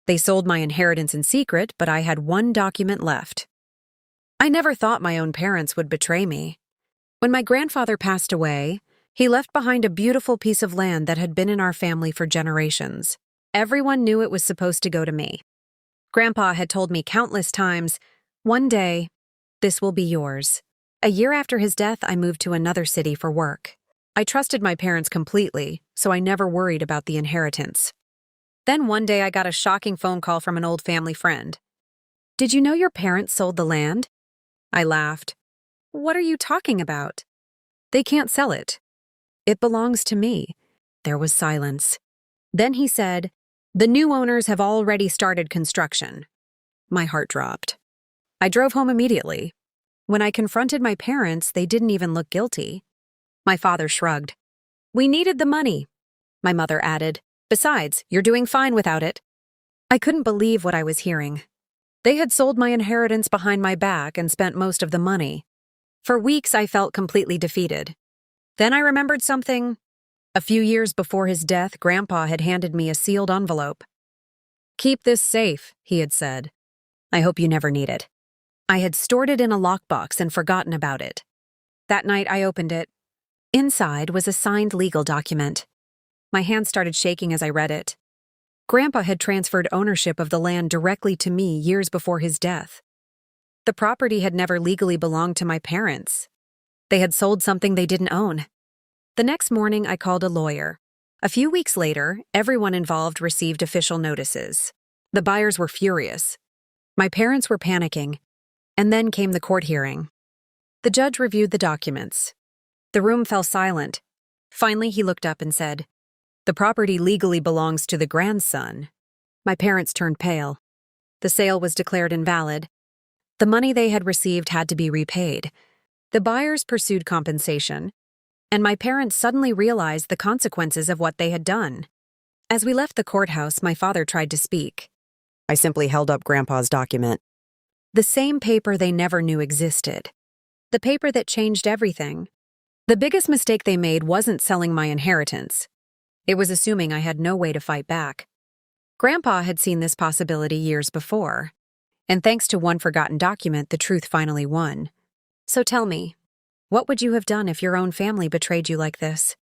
They sold my inheritance in secret, but I had one document left. I never thought my own parents would betray me. When my grandfather passed away, he left behind a beautiful piece of land that had been in our family for generations. Everyone knew it was supposed to go to me. Grandpa had told me countless times, "One day, this will be yours." A year after his death, I moved to another city for work. I trusted my parents completely, so I never worried about the inheritance. Then one day I got a shocking phone call from an old family friend. "Did you know your parents sold the land?" I laughed. "What are you talking about?" "They can't sell it. It belongs to me." There was silence. Then he said, "The new owners have already started construction." My heart dropped. I drove home immediately. When I confronted my parents, they didn't even look guilty. My father shrugged. "We needed the money," my mother added. "Besides, you're doing fine without it." I couldn't believe what I was hearing. They had sold my inheritance behind my back and spent most of the money. For weeks, I felt completely defeated. Then I remembered something. A few years before his death, Grandpa had handed me a sealed envelope. "Keep this safe," he had said. "I hope you never need it." I had stored it in a lockbox and forgotten about it. That night, I opened it. Inside was a signed legal document. My hands started shaking as I read it. Grandpa had transferred ownership of the land directly to me years before his death. The property had never legally belonged to my parents. They had sold something they didn't own. The next morning, I called a lawyer. A few weeks later, everyone involved received official notices. The buyers were furious. My parents were panicking. And then came the court hearing. The judge reviewed the documents. The room fell silent. Finally, he looked up and said, "The property legally belongs to the grandson." My parents turned pale. The sale was declared invalid. The money they had received had to be repaid. The buyers pursued compensation, and my parents suddenly realized the consequences of what they had done. As we left the courthouse, my father tried to speak. I simply held up Grandpa's document. The same paper they never knew existed. The paper that changed everything. The biggest mistake they made wasn't selling my inheritance. It was assuming I had no way to fight back. Grandpa had seen this possibility years before, and thanks to one forgotten document, the truth finally won. So tell me, what would you have done if your own family betrayed you like this?